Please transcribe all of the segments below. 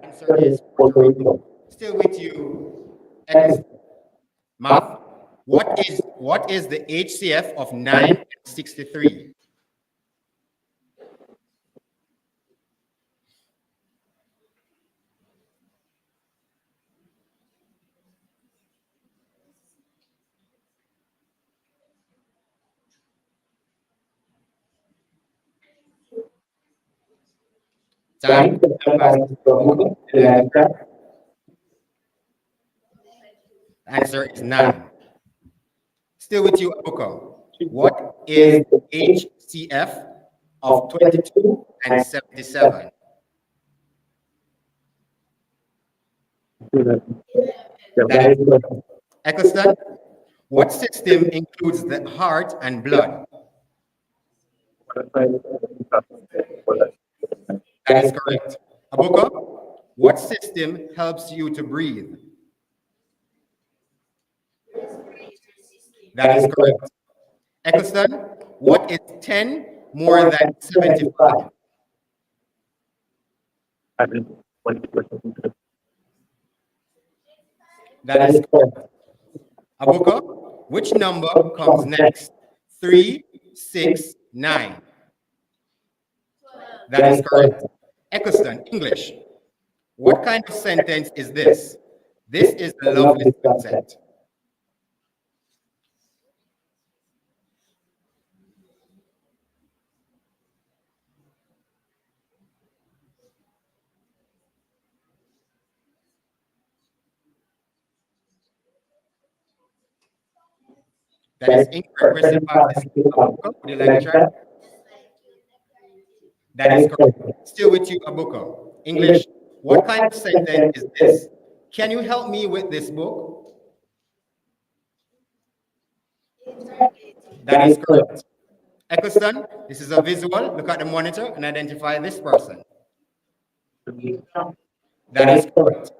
Answer is Puerto Rico. Still with you, Eccleston. Math. What is the HCF of 963? Time. Answer is 9. Still with you, Aboukir. What is HCF of 22 and 77? Eccleston, what system includes the heart and blood? That is correct. Aboukir, what system helps you to breathe? That is correct. Eccleston, what is 10 more than 75? That is correct. Aboukir, which number comes next? 3, 6, 9. That is correct. Eccleston, English. What kind of sentence is this? This is a lovely sunset. That is incorrect. Question passes to Aboukir. Would you like to try? That is correct. Still with you, Aboukir. English. What kind of sentence is this? Can you help me with this book? That is correct. Eccleston, this is a visual. Look at the monitor and identify this person. That is correct.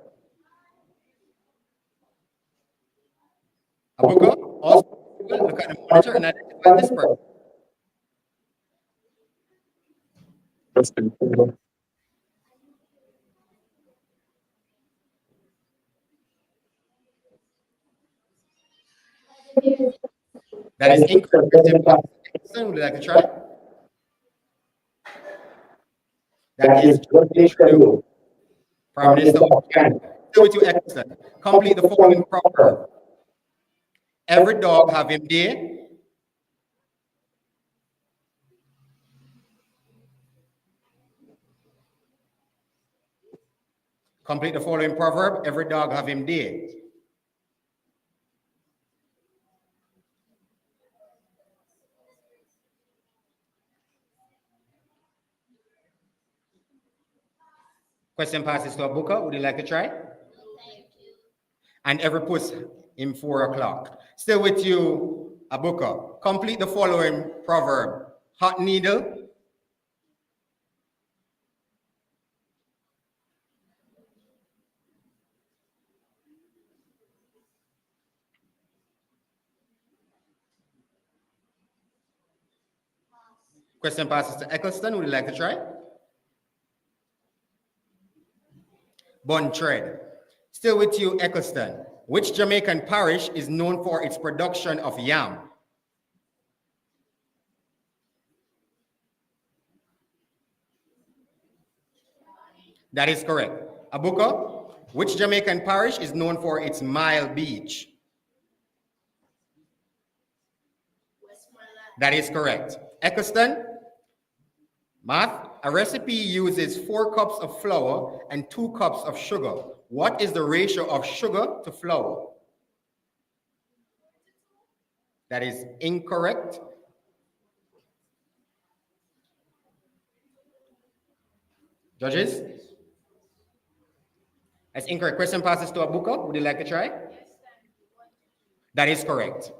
Aboukir, also look at the monitor and identify this person. That is incorrect. Eccleston, would you like to try? That is Trudeau, Prime Minister of Canada. Still with you, Eccleston. Complete the following proverb. Every dog have him day. Complete the following proverb. Every dog have him day. Question passes to Aboukir. Would you like to try? And every puss in 4 o'clock. Still with you, Aboukir. Complete the following proverb. Hot needle. Question passes to Eccleston. Would you like to try? Bun tread. Still with you, Eccleston. Which Jamaican parish is known for its production of yam? That is correct. Aboukir, which Jamaican parish is known for its mile beach? That is correct. Eccleston, math. A recipe uses 4 cups of flour and 2 cups of sugar. What is the ratio of sugar to flour? That is incorrect. Judges? That's incorrect. Question passes to Aboukir. Would you like to try? That is correct.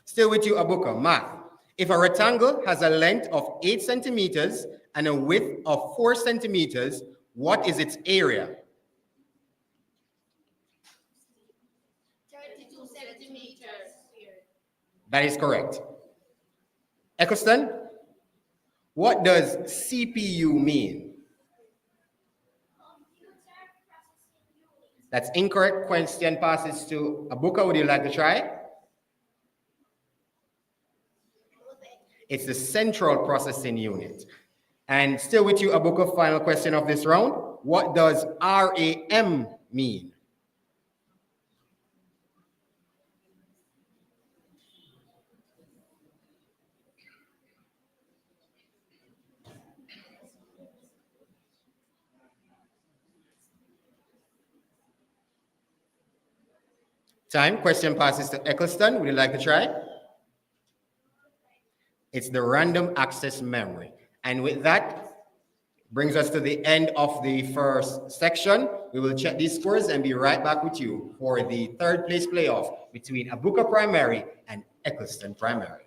Still with you, Aboukir. Math. If a rectangle has a length of 8 centimeters and a width of 4 centimeters, what is its area? 32 centimeters. That is correct. Eccleston, what does CPU mean? That's incorrect. Question passes to Aboukir. Would you like to try? It's the central processing unit. And still with you, Aboukir, final question of this round. What does RAM mean? Time. Question passes to Eccleston. Would you like to try? It's the random access memory. And with that, brings us to the end of the first section. We will check these scores and be right back with you for the third place playoff between Aboukir Primary and Eccleston Primary.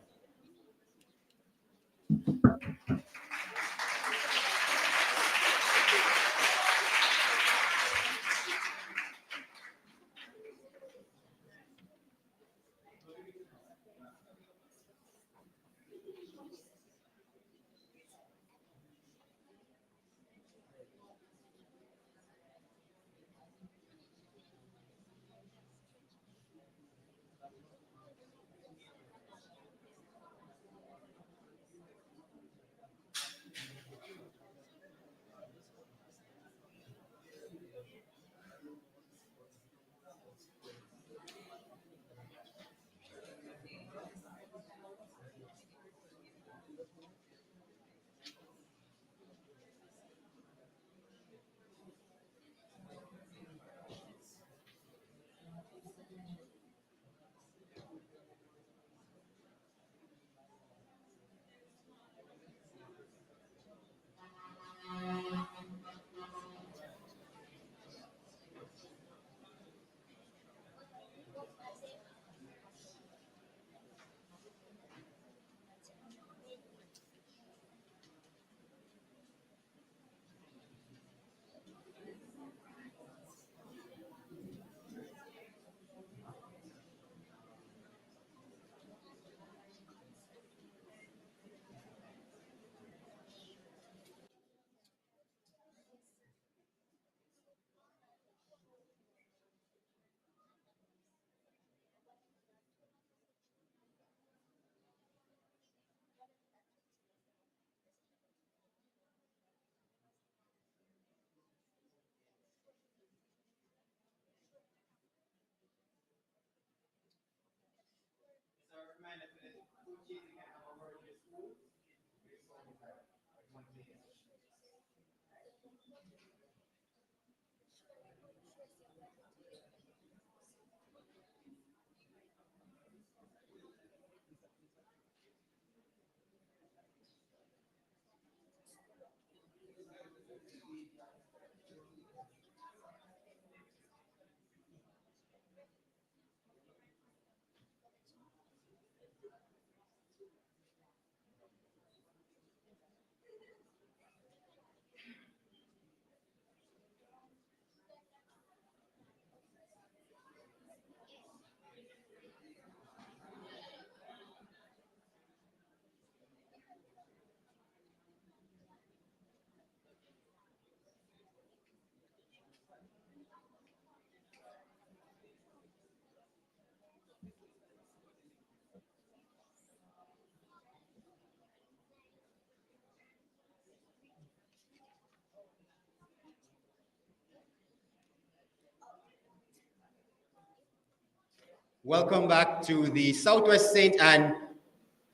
Welcome back to the Southwest St. Anne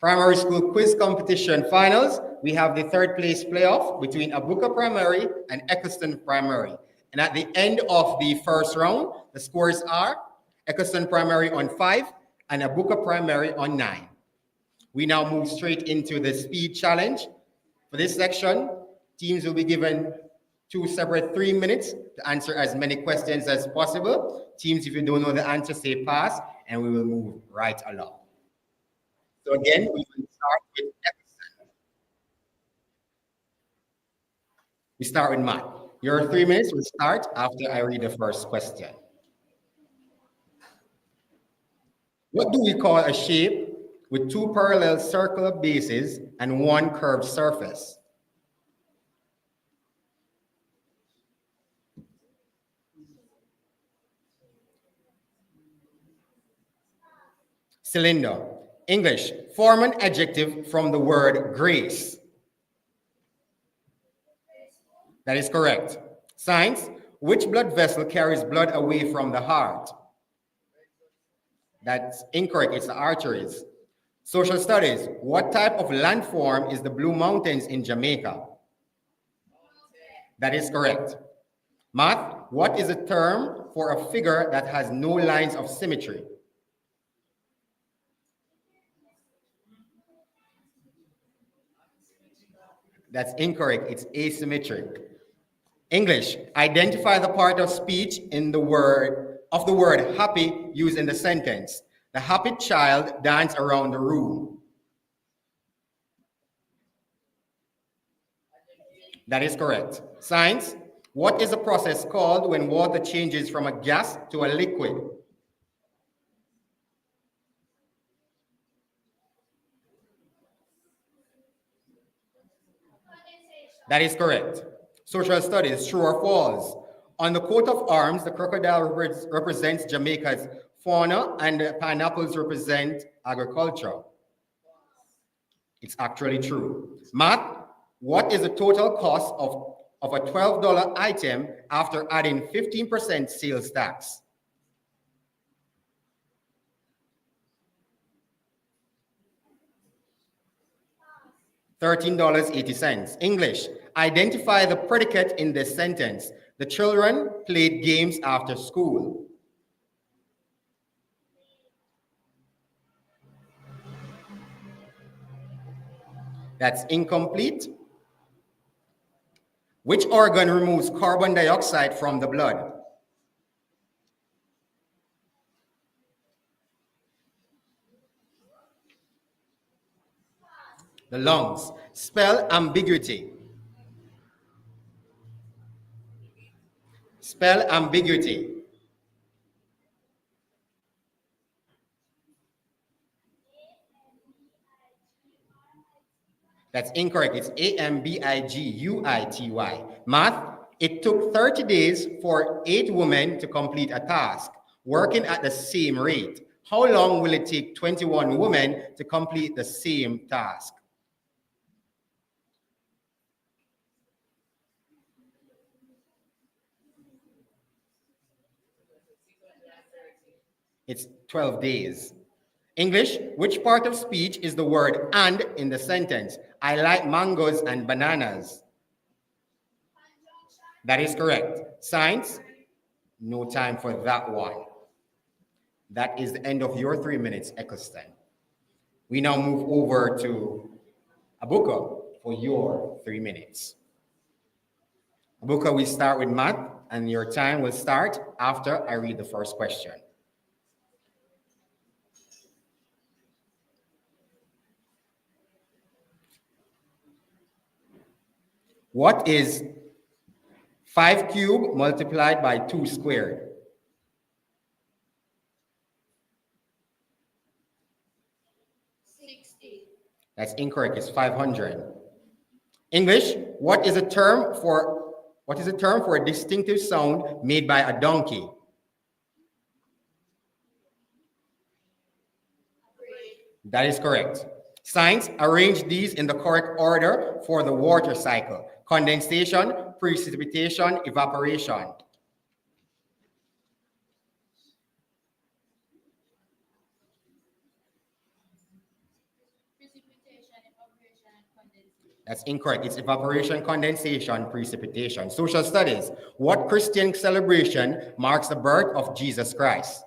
Primary school quiz competition finals, we have the third place playoff between Aboukir Primary and Eccleston Primary. And at the end of the first round, the scores are Eccleston Primary on 5 and Aboukir Primary on 9. We now move straight into the speed challenge. For this section, teams will be given 2 separate 3 minutes to answer as many questions as possible. Teams, if you don't know the answer, say pass, and we will move right along. So again, we will start with Eccleston. We start with Matt. Your 3 minutes will start after I read the first question. What do we call a shape with 2 parallel circular bases and 1 curved surface? Cylinder. English, form an adjective from the word grace. That is correct. Science, which blood vessel carries blood away from the heart? That's incorrect, it's the arteries. Social studies, what type of landform is the Blue Mountains in Jamaica? That is correct. Math, what is a term for a figure that has no lines of symmetry? That's incorrect, it's asymmetric. English, identify the part of speech in the word happy used in the sentence. The happy child danced around the room. That is correct. Science, what is the process called when water changes from a gas to a liquid? That is correct. Social studies, true or false? On the coat of arms, the crocodile represents Jamaica's fauna and the pineapples represent agriculture. It's actually true. Matt, what is the total cost of a $12 item after adding 15% sales tax? $13.80. English, identify the predicate in this sentence. The children played games after school. That's incomplete. Which organ removes carbon dioxide from the blood? The lungs. Spell ambiguity. Spell ambiguity. That's incorrect. It's ambiguity. Math, it took 30 days for 8 women to complete a task, working at the same rate. How long will it take 21 women to complete the same task? It's 12 days. English, which part of speech is the word and in the sentence? I like mangoes and bananas. That is correct. Science, no time for that one. That is the end of your 3 minutes, Eccleston. We now move over to Aboukir for your 3 minutes. Aboukir, we start with math, and your time will start after I read the first question. What is 5 cubed multiplied by 2 squared? That's incorrect. It's 500. English, what is a term for a distinctive sound made by a donkey? That is correct. Science, arrange these in the correct order for the water cycle: condensation, precipitation, evaporation. That's incorrect. It's evaporation, condensation, precipitation. Social studies. What Christian celebration marks the birth of Jesus Christ?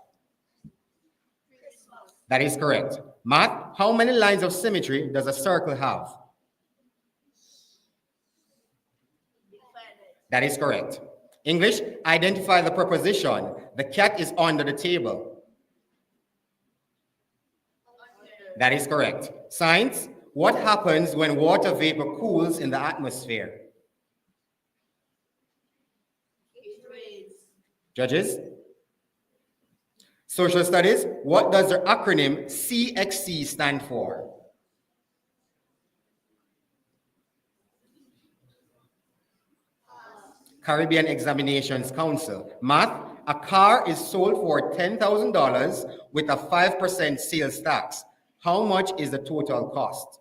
That is correct. Math. How many lines of symmetry does a circle have? That is correct. English. Identify the preposition. The cat is under the table. That is correct. Science. What happens when water vapor cools in the atmosphere? Judges? Social studies. What does the acronym CXC stand for? Caribbean Examinations Council. Math. A car is sold for $10,000 with a 5% sales tax. How much is the total cost?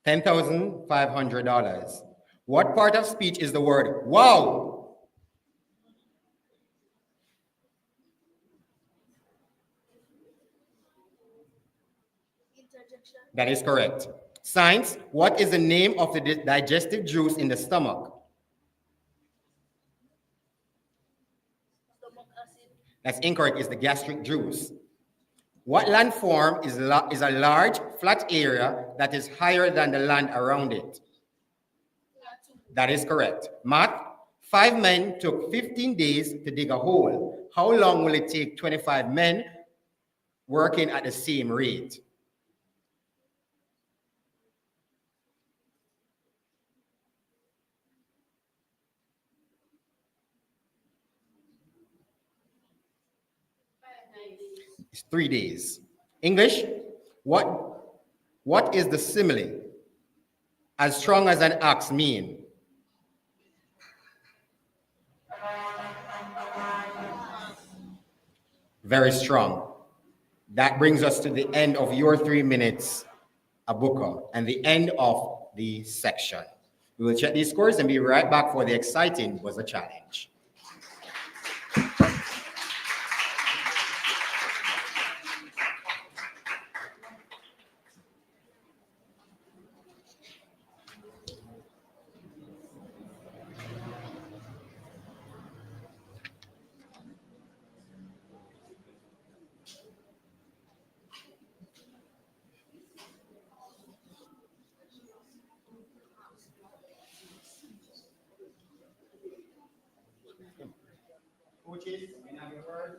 $10,500. What part of speech is the word wow? Interjection. That is correct. Science. What is the name of the digestive juice in the stomach? Stomach acid. That's incorrect. It's the gastric juice. What landform is a large flat area that is higher than the land around it? That is correct. Math. 5 men took 15 days to dig a hole. How long will it take 25 men working at the same rate? It's 3 days. English. What is the simile? As strong as an axe mean? Very strong. That brings us to the end of your 3 minutes, Aboukir, and the end of the section. We will check these scores and be right back for the exciting Was a Challenge. Coaches, may I have your word?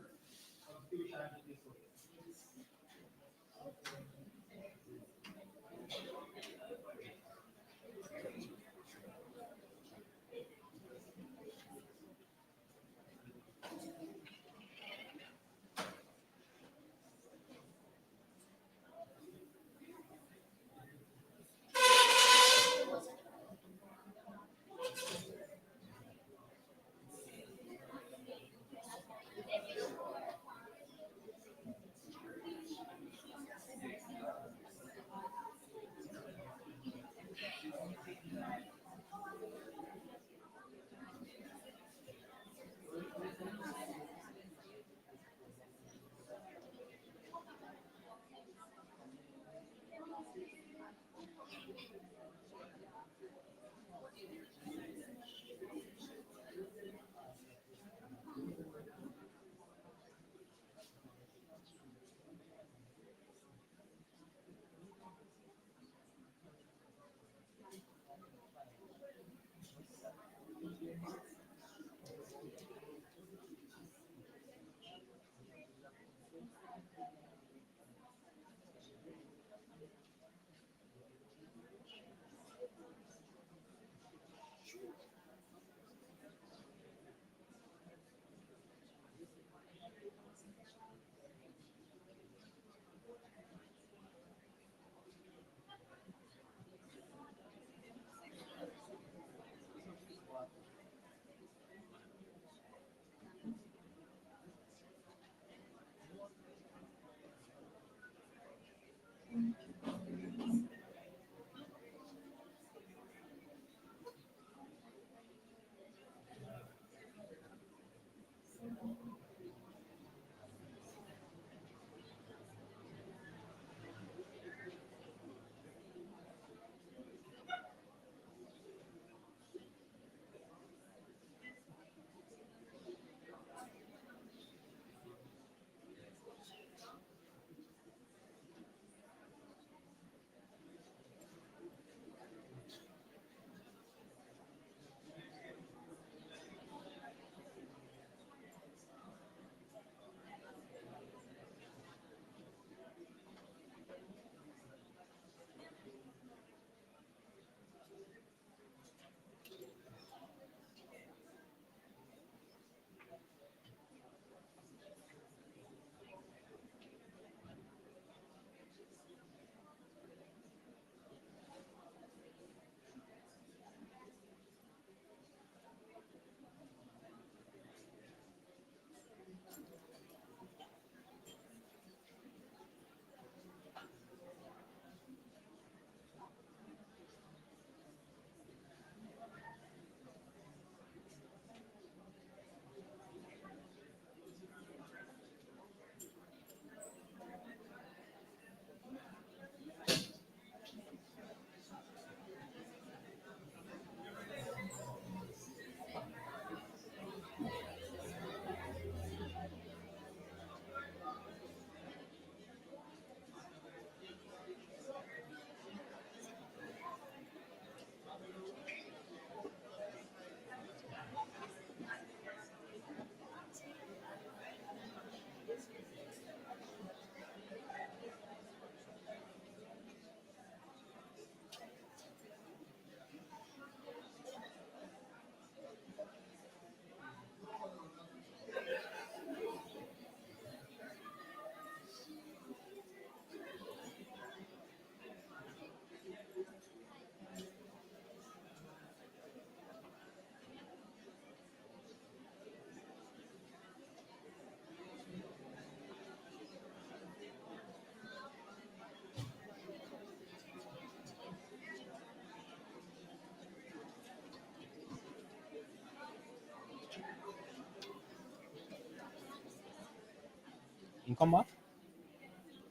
Come back.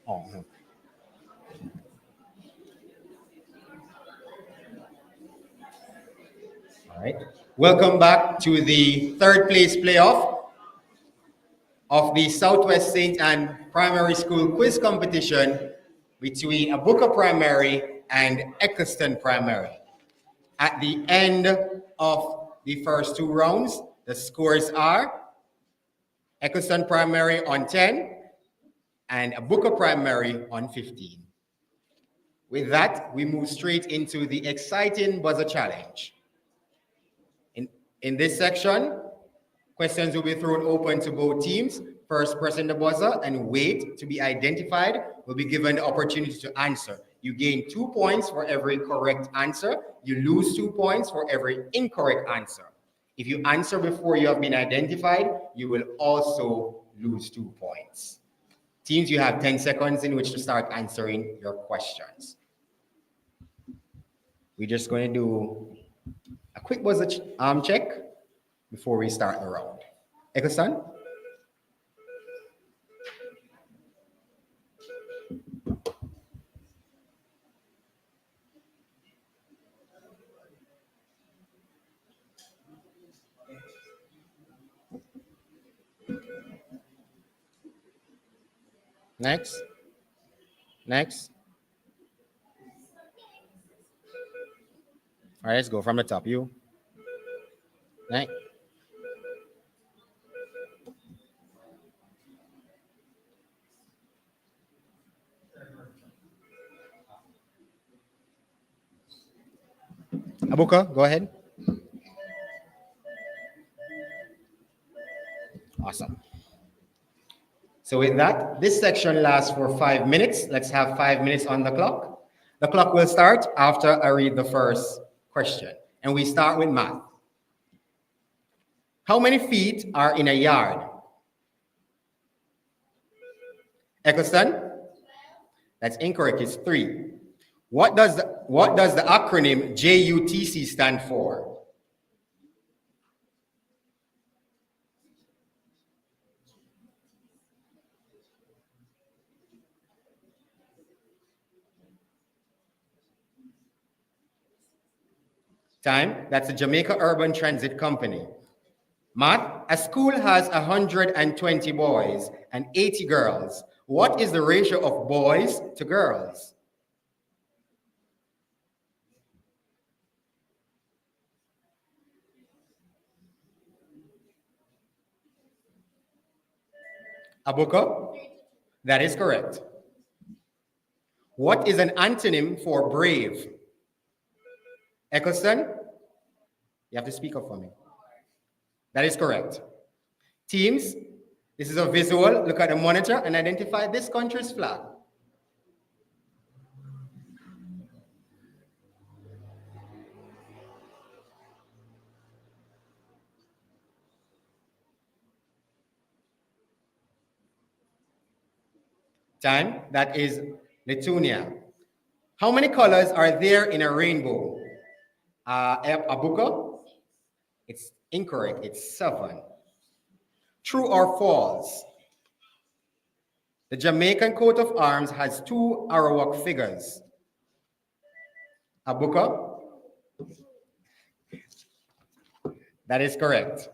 Oh. All right. Welcome back to the third place playoff of the Southwest St. Anne Primary School quiz competition between Aboukir Primary and Eccleston Primary. At the end of the first two rounds, the scores are Eccleston Primary on 10 and Aboukir Primary on 15. With that, we move straight into the exciting buzzer challenge. In this section, questions will be thrown open to both teams. First pressing the buzzer and wait to be identified will be given the opportunity to answer. You gain 2 points for every correct answer. You lose 2 points for every incorrect answer. If you answer before you have been identified, you will also lose 2 points. Teams, you have 10 seconds in which to start answering your questions. We're just going to do a quick buzzer check before we start the round. Eccleston? Next. All right, let's go from the top. You. Next. Aboukir, go ahead. Awesome. So with that, this section lasts for 5 minutes. Let's have 5 minutes on the clock. The clock will start after I read the first question. And we start with math. How many feet are in a yard? Eccleston? That's incorrect. It's 3. What does the acronym JUTC stand for? Time. That's the Jamaica Urban Transit Company. Math. A school has 120 boys and 80 girls. What is the ratio of boys to girls? Aboukir? That is correct. What is an antonym for brave? Eccleston? You have to speak up for me. That is correct. Teams, this is a visual. Look at the monitor and identify this country's flag. Time. That is Lithuania. How many colors are there in a rainbow? Aboukir? It's incorrect. It's 7. True or false? The Jamaican coat of arms has 2 Arawak figures. Aboukir? That is correct.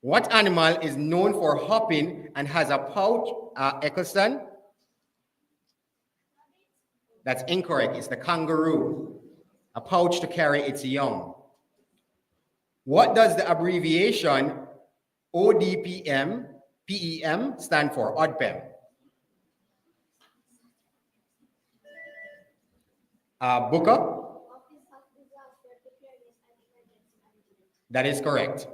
What animal is known for hopping and has a pouch? Eccleston? That's incorrect. It's the kangaroo. A pouch to carry its young. What does the abbreviation ODPM, PEM stand for? ODPEM. Aboukir? That is correct.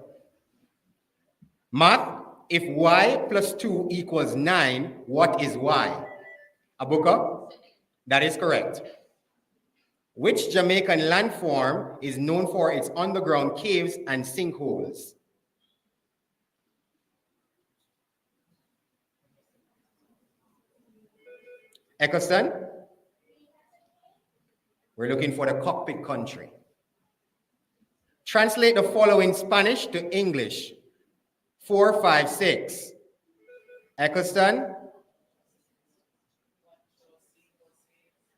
Math, if y plus 2 equals 9, what is y? Aboukir? That is correct. Which Jamaican landform is known for its underground caves and sinkholes? Eccleston? We're looking for the cockpit country. Translate the following Spanish to English. 4, 5, 6. Eccleston,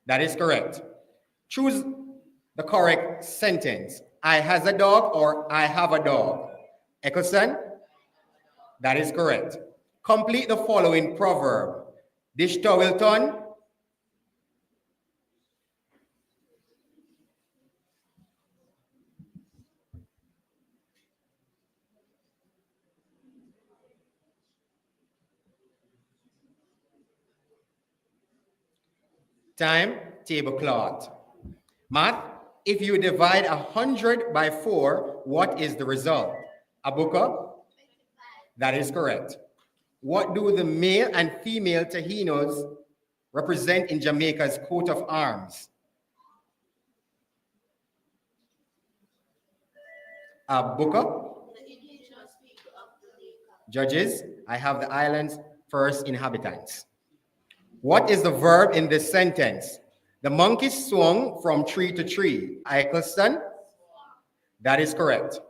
that is correct. Choose the correct sentence. I has a dog or I have a dog. Eccleston, that is correct. Complete the following proverb. Dish towel turn. Time, tablecloth. Math, if you divide 100 by 4, what is the result? Aboukir, that is correct. What do the male and female Tahinos represent in Jamaica's coat of arms? Aboukir. Judges, I have the island's first inhabitants. What is the verb in this sentence? The monkey swung from tree to tree. Eccleston? That is correct.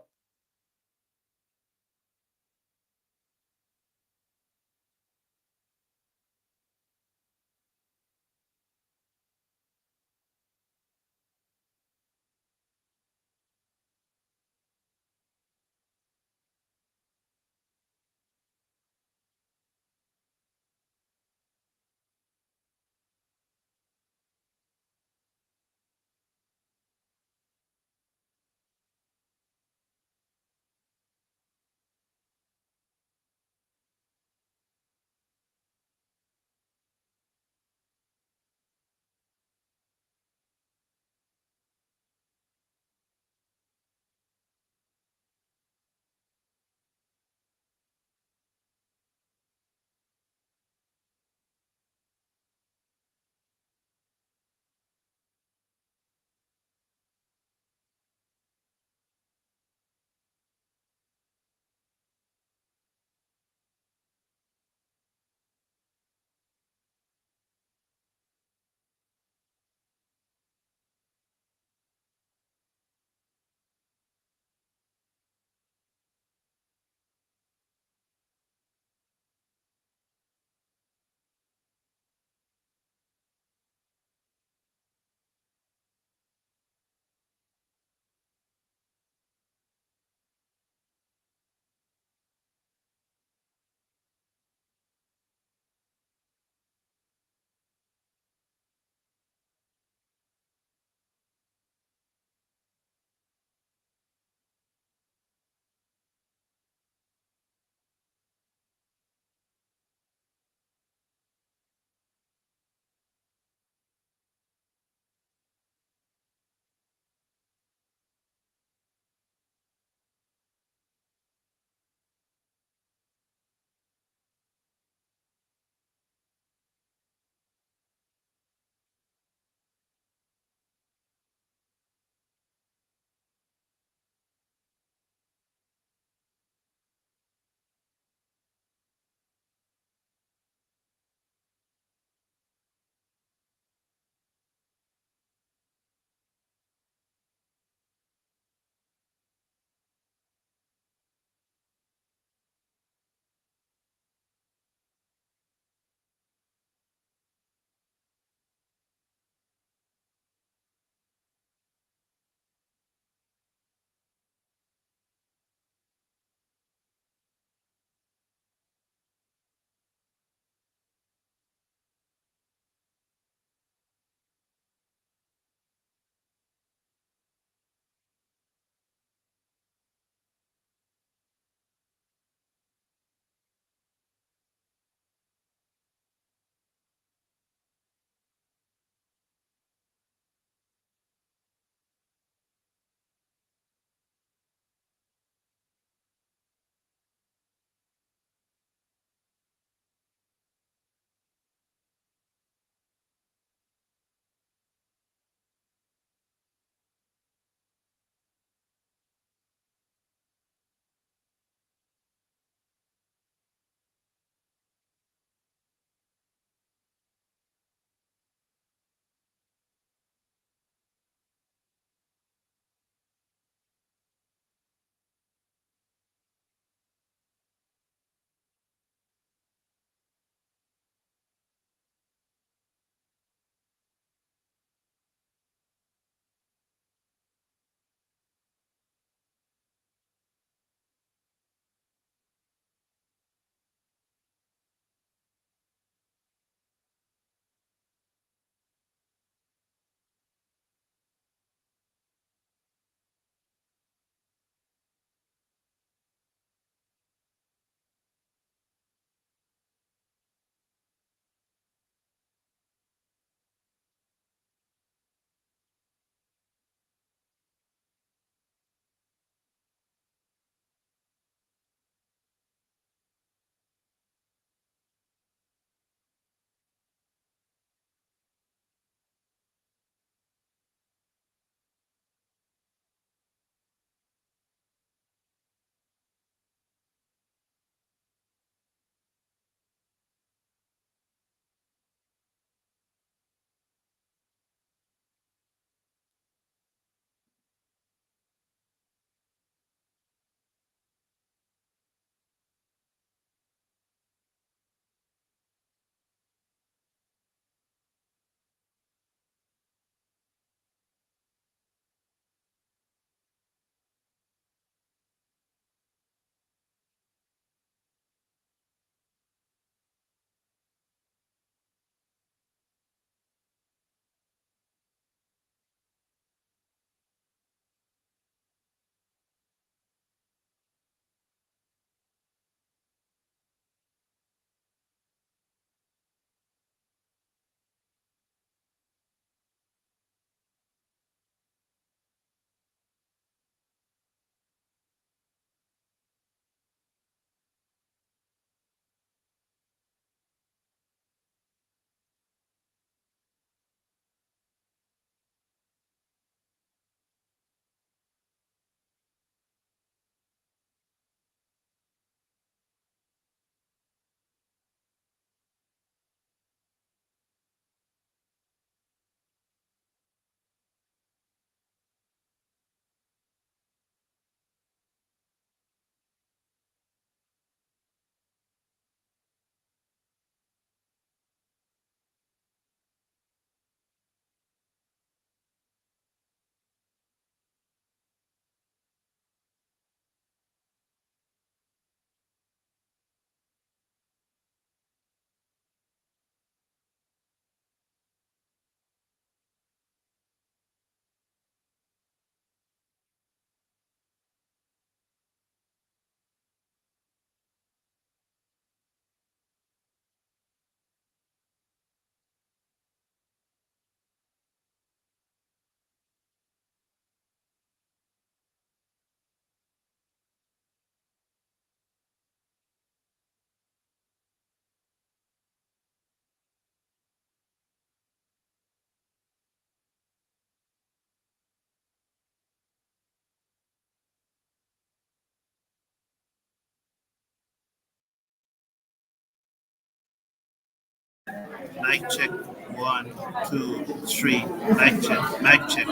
Mic check. 1, 2, 3. Mic check. Mic check.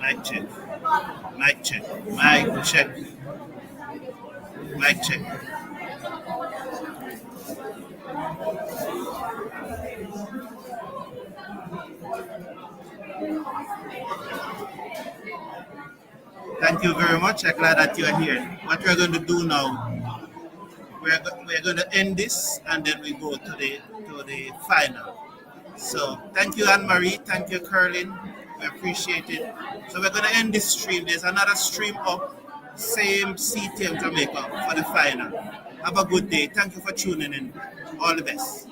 Mic check. Mic check. Mic check. Mic check. Thank you very much. I'm glad that you're here. What we're going to do now, we're going to end this and then we go to the final. So thank you, Anne Marie. Thank you, Curlin. We appreciate it. So we're going to end this stream. There's another stream up, same CTM Jamaica for the final. Have a good day. Thank you for tuning in. All the best.